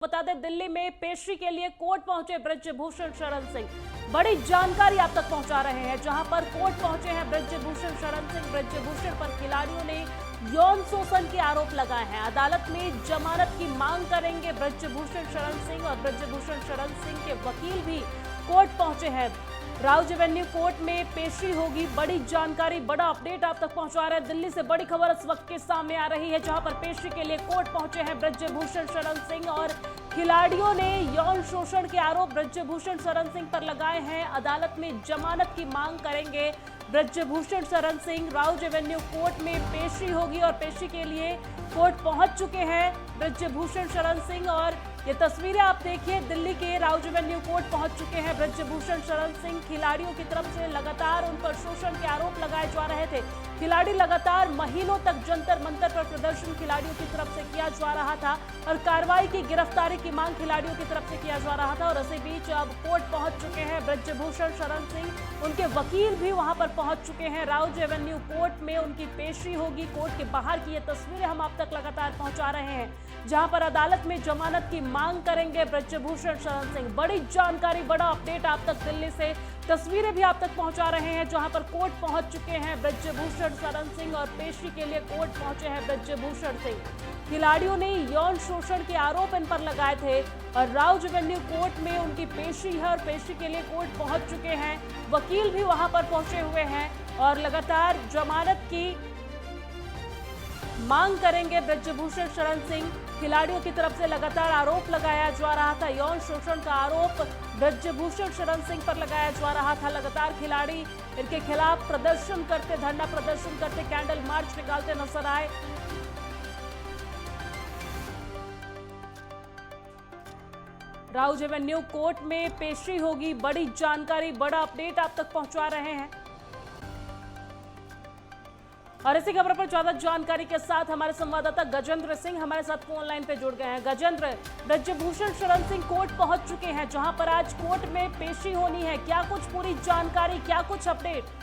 बता दें, दिल्ली में पेशी के लिए कोर्ट पहुंचे बृजभूषण शरण सिंह। बड़ी जानकारी आप तक पहुंचा रहे हैं। जहां पर कोर्ट पहुंचे हैं बृजभूषण शरण सिंह। बृजभूषण पर खिलाड़ियों ने यौन शोषण के आरोप लगाए हैं। अदालत में जमानत की मांग करेंगे बृजभूषण शरण सिंह और बृजभूषण शरण सिंह के वकील भी कोर्ट पहुंचे हैं। राउज एवेन्यू कोर्ट में पेशी होगी। बड़ी जानकारी, बड़ा अपडेट आप तक पहुंचा रहे हैं। दिल्ली से बड़ी खबर इस वक्त के सामने आ रही है, जहां पर पेशी के लिए कोर्ट पहुंचे हैं बृजभूषण शरण सिंह और खिलाड़ियों ने यौन शोषण के आरोप बृजभूषण शरण सिंह पर लगाए हैं। अदालत में जमानत की मांग करेंगे बृजभूषण शरण सिंह। राउज एवेन्यू कोर्ट में पेशी होगी और पेशी के लिए कोर्ट पहुंच चुके हैं बृजभूषण शरण सिंह। और ये तस्वीरें आप देखिए, दिल्ली के राउज एवेन्यू कोर्ट पहुंच चुके हैं बृजभूषण शरण सिंह। खिलाड़ियों की तरफ से लगातार उन पर शोषण के आरोप लगाए जा रहे थे। खिलाड़ी लगातार महीनों तक जंतर मंतर पर प्रदर्शन खिलाड़ियों की तरफ से किया जा रहा था और कार्रवाई की, गिरफ्तारी की मांग खिलाड़ियों की तरफ से किया जा रहा था। और इसी बीच अब कोर्ट पहुंच चुके हैं बृजभूषण शरण सिंह। उनके वकील भी वहां पर पहुंच चुके हैं। राउज एवेन्यू कोर्ट में उनकी पेशी होगी। कोर्ट के बाहर की ये तस्वीरें हम आप तक लगातार पहुंचा रहे हैं, जहां पर अदालत में जमानत की मांग करेंगे बृजभूषण शरण सिंह। बड़ी जानकारी, बड़ा अपडेट आप तक दिल्ली से, तस्वीरें भी आप तक पहुंचा रहे हैं, जहां पर कोर्ट पहुंच चुके हैं बृजभूषण शरण सिंह और पेशी के लिए कोर्ट पहुंचे हैं बृजभूषण सिंह। खिलाड़ियों ने यौन शोषण के आरोप इन पर लगाए थे और राउज एवेन्यू कोर्ट में उनकी पेशी है और पेशी के लिए कोर्ट पहुंच चुके हैं। वकील भी वहां पर पहुंचे हुए हैं और लगातार जमानत की मांग करेंगे बृजभूषण शरण सिंह। खिलाड़ियों की तरफ से लगातार आरोप लगाया जा रहा था। यौन शोषण का आरोप बृजभूषण शरण सिंह पर लगाया जा रहा था। लगातार खिलाड़ी इनके खिलाफ प्रदर्शन करते, धरना प्रदर्शन करते, कैंडल मार्च निकालते नजर आए। राउज एवेन्यू कोर्ट में पेशी होगी। बड़ी जानकारी, बड़ा अपडेट आप तक पहुंचा रहे हैं। और इसी खबर पर ज्यादा जानकारी के साथ हमारे संवाददाता गजेंद्र सिंह हमारे साथ फोन लाइन पे जुड़ गए हैं। गजेंद्र, बृजभूषण शरण सिंह कोर्ट पहुंच चुके हैं, जहां पर आज कोर्ट में पेशी होनी है। क्या कुछ पूरी जानकारी, क्या कुछ अपडेट?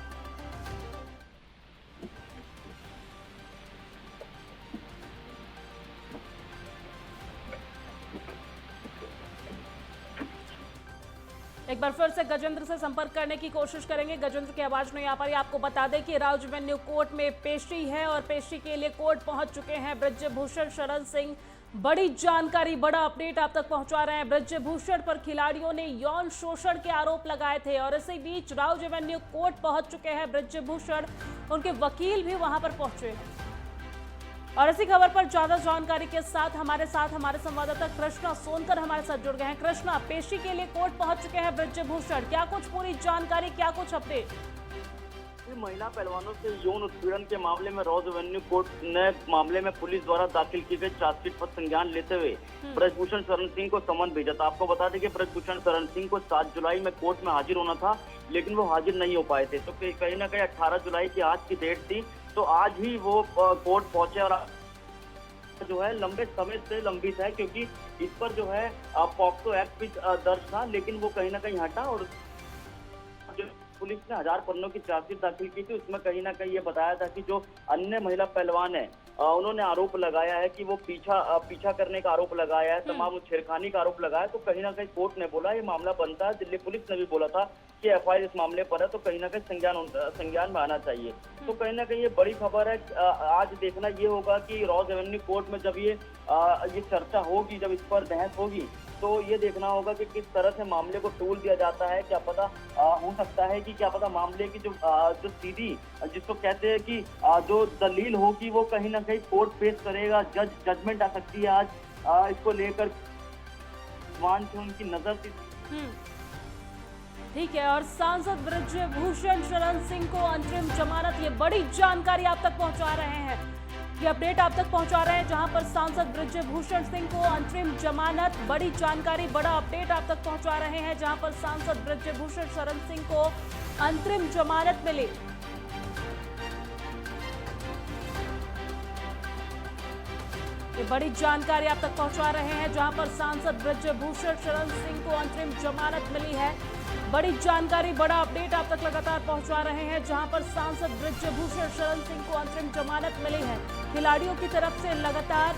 एक बार फिर से गजेंद्र से संपर्क करने की कोशिश करेंगे। गजेंद्र की आवाज नहीं आ पा रही। आपको बता दें कि राउज एवेन्यू कोर्ट में पेशी है और पेशी के लिए कोर्ट पहुंच चुके हैं बृजभूषण शरण सिंह। बड़ी जानकारी, बड़ा अपडेट आप तक पहुंचा रहे हैं। बृजभूषण पर खिलाड़ियों ने यौन शोषण के आरोप लगाए थे और इसी बीच राउज एवेन्यू कोर्ट पहुंच चुके हैं बृजभूषण। उनके वकील भी वहां पर पहुंचे हैं। और इसी खबर पर ज्यादा जानकारी के साथ हमारे संवाददाता कृष्णा सोनकर हमारे साथ जुड़ गए हैं। कृष्णा, पेशी के लिए कोर्ट पहुंच चुके हैं बृजभूषण, क्या कुछ पूरी जानकारी, क्या कुछ अपडेट? महिला पहलवानों से यौन उत्पीड़न के मामले में राउज एवेन्यू कोर्ट ने मामले में पुलिस द्वारा दाखिल की गई चार्जशीट पर संज्ञान लेते हुए बृजभूषण शरण सिंह को समन भेजा था। आपको बता दें कि बृजभूषण शरण सिंह को 7 जुलाई में कोर्ट में हाजिर होना था, लेकिन वो हाजिर नहीं हो पाए थे। तो कहीं ना कहीं 18 जुलाई की आज की डेट थी, तो आज ही वो कोर्ट पहुंचे और जो है लंबे समय से लंबित है, क्योंकि इस पर जो है पॉक्सो एक्ट भी दर्ज था, लेकिन वो कहीं ना कहीं हटा। और जो पुलिस ने 1000 पन्नों की चार्जशीट दाखिल की थी, उसमें कहीं ना कहीं ये बताया था कि जो अन्य महिला पहलवान है उन्होंने आरोप लगाया है कि वो पीछा करने का आरोप लगाया है, तमाम छेड़खानी का आरोप लगाया है। तो कहीं ना कहीं कोर्ट ने बोला ये मामला बनता है। दिल्ली पुलिस ने भी बोला था कि एफआईआर इस मामले पर है, तो कहीं ना कहीं संज्ञान में आना चाहिए। तो कहीं ना कहीं ये बड़ी खबर है। आज देखना ये होगा कि राउज एवेन्यू कोर्ट में जब ये चर्चा होगी, जब इस पर बहस होगी, तो ये देखना होगा कि किस तरह से मामले को टूल दिया जाता है। क्या पता हो सकता है कि क्या पता मामले की जो सीधी, जिसको कहते हैं कि जो दलील होगी, वो कहीं ना कहीं कोर्ट पेश करेगा, जजमेंट आ सकती है आज इसको लेकर उनकी नजर थी। ठीक है। और सांसद बृजभूषण शरण सिंह को अंतरिम जमानत, ये बड़ी जानकारी आप तक पहुंचा रहे हैं, ये अपडेट आप तक पहुंचा रहे हैं, जहां पर सांसद बृजभूषण सिंह को अंतरिम जमानत। बड़ी जानकारी, बड़ा अपडेट आप तक पहुंचा रहे हैं, जहां पर सांसद बृजभूषण शरण सिंह को अंतरिम जमानत मिली। ये बड़ी जानकारी आप तक पहुंचा रहे हैं, जहां पर सांसद बृजभूषण शरण सिंह को अंतरिम जमानत मिली है। बड़ी जानकारी, बड़ा अपडेट आप तक लगातार पहुंचा रहे हैं, जहां पर सांसद बृजभूषण शरण सिंह को अंतरिम जमानत मिली है। खिलाड़ियों की तरफ से लगातार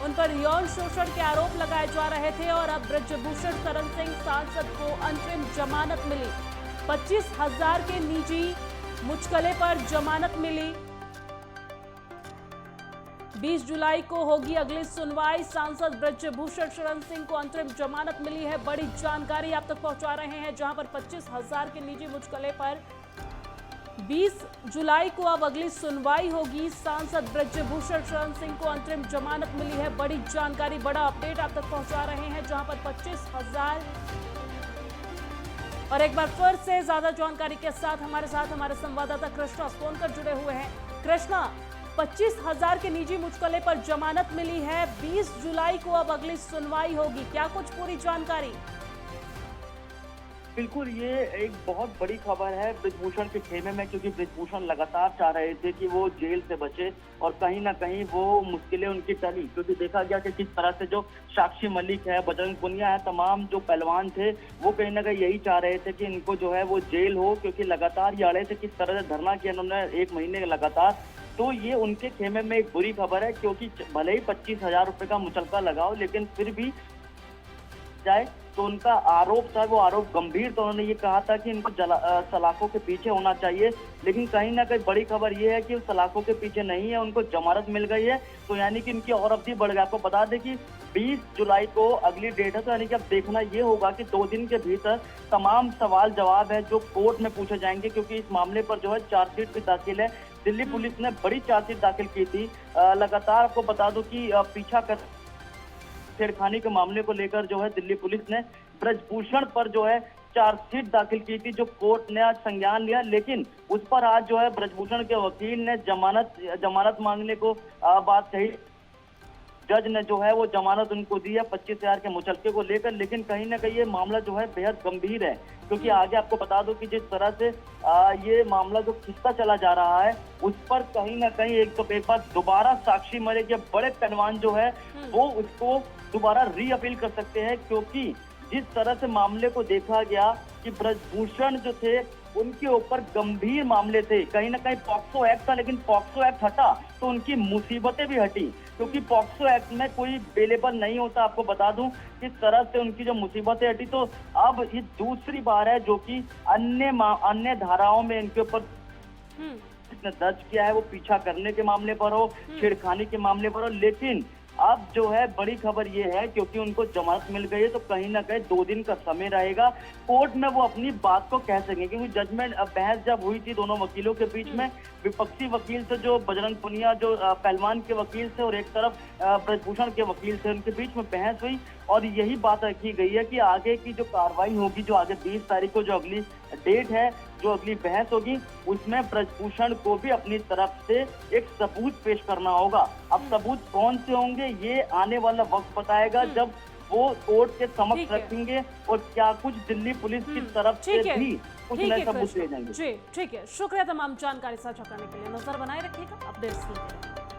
उन पर यौन शोषण के आरोप लगाए जा रहे थे और अब ब्रजभूषण शरण सिंह सांसद को अंतरिम जमानत मिली। 25,000 के निजी मुचकले पर जमानत मिली। 20 जुलाई को होगी अगली सुनवाई। सांसद ब्रजभूषण शरण सिंह को अंतरिम जमानत मिली है। बड़ी जानकारी आप तक पहुंचा रहे हैं, जहां पर 25,000 के निजी मुचकले पर 20 जुलाई को अब अगली सुनवाई होगी। सांसद ब्रजभूषण शरण सिंह को अंतरिम जमानत मिली है। बड़ी जानकारी, बड़ा अपडेट आप तक पहुंचा रहे हैं, जहां पर 25,000। और एक बार फिर से ज्यादा जानकारी के साथ हमारे संवाददाता कृष्णा सोनकर जुड़े हुए हैं। कृष्णा, 25,000 के निजी मुचकले पर जमानत मिली है। 20 जुलाई को अब अगली सुनवाई होगी, क्या कुछ पूरी जानकारी? बिल्कुल, ये एक बहुत बड़ी खबर है ब्रजभूषण के खेमे में, क्योंकि ब्रजभूषण लगातार चाह रहे थे कि वो जेल से बचे और कहीं ना कहीं वो मुश्किलें उनकी टली, क्योंकि देखा गया कि किस तरह से जो साक्षी मलिक है, बजरंग पुनिया है, तमाम जो पहलवान थे वो कहीं ना कहीं यही चाह रहे थे कि इनको जो है वो जेल हो, क्योंकि लगातार ये अड़े थे, किस तरह से धरना किया उन्होंने 1 महीने लगातार। तो ये उनके खेमे में एक बुरी खबर है, क्योंकि भले ही 25,000 रुपए का मुचलका लगाओ, लेकिन फिर भी जाए तो उनका आरोप था, वो आरोप गंभीर था। उन्होंने ये कहा था कि इनको सलाखों के पीछे होना चाहिए, लेकिन कहीं ना कहीं बड़ी खबर ये है कि सलाखों के पीछे नहीं है, उनको जमानत मिल गई है। तो यानी कि इनकी और अवधि बढ़ गई। आपको बता दें कि 20 जुलाई को अगली डेट है, तो यानी कि अब देखना ये होगा कि 2 दिन के भीतर तमाम सवाल जवाब है जो कोर्ट में पूछे जाएंगे, क्योंकि इस मामले पर जो है चार्जशीट भी दाखिल है। दिल्ली पुलिस ने बड़ी चार्जशीट दाखिल की थी। लगातार आपको बता दूं कि पीछा कर छेड़खानी के मामले को लेकर जो है दिल्ली पुलिस ने ब्रजभूषण पर जो है चार्जशीट दाखिल की थी, जो कोर्ट ने आज संज्ञान लिया। लेकिन उस पर आज जो है ब्रजभूषण के वकील ने जमानत मांगने को बात कही। जज ने जो है वो जमानत उनको दी है 25,000 के मुचलके को लेकर। लेकिन कहीं ना कहीं ये मामला जो है बेहद गंभीर है, क्योंकि आगे आपको बता दो कि जिस तरह से ये मामला जो खिंचता चला जा रहा है, उस पर कहीं ना कहीं एक बार दोबारा साक्षी मलिक या बड़े पहलवान जो है वो उसको दोबारा री अपील कर सकते हैं, क्योंकि जिस तरह से मामले को देखा गया कि ब्रजभूषण जो थे उनके ऊपर गंभीर मामले थे। कहीं ना कहीं पॉक्सो एक्ट था, लेकिन पॉक्सो एक्ट हटा तो उनकी मुसीबतें भी हटी, क्योंकि पॉक्सो एक्ट में कोई बेलेबल नहीं होता। आपको बता दूं किस तरह से उनकी जो मुसीबतें हटी। तो अब ये दूसरी बार है जो कि अन्य धाराओं में इनके ऊपर दर्ज किया है, वो पीछा करने के मामले पर हो, छेड़खानी के मामले पर हो। लेकिन अब जो है बड़ी खबर ये है, क्योंकि उनको जमानत मिल गई है, तो कहीं ना कहीं 2 दिन का समय रहेगा। कोर्ट में वो अपनी बात को कह सकेंगे, क्योंकि जजमेंट बहस जब हुई थी दोनों वकीलों के बीच में, विपक्षी वकील से जो बजरंग पुनिया जो पहलवान के वकील से और एक तरफ ब्रजभूषण के वकील से, उनके बीच में बहस हुई और यही बात रखी गई है कि आगे की जो कार्रवाई होगी, जो आगे 20 तारीख को जो अगली डेट है, जो अगली बहस होगी, उसमें ब्रजभूषण को भी अपनी तरफ से एक सबूत पेश करना होगा। अब सबूत कौन से होंगे ये आने वाला वक्त बताएगा, जब वो कोर्ट के समक्ष रखेंगे और क्या कुछ दिल्ली पुलिस की तरफ से भी कुछ नए सबूत दिए जाएंगे। जी ठीक है, शुक्रिया तमाम जानकारी साझा करने के लिए। नजर बनाए रखिएगा अपडेट्स की।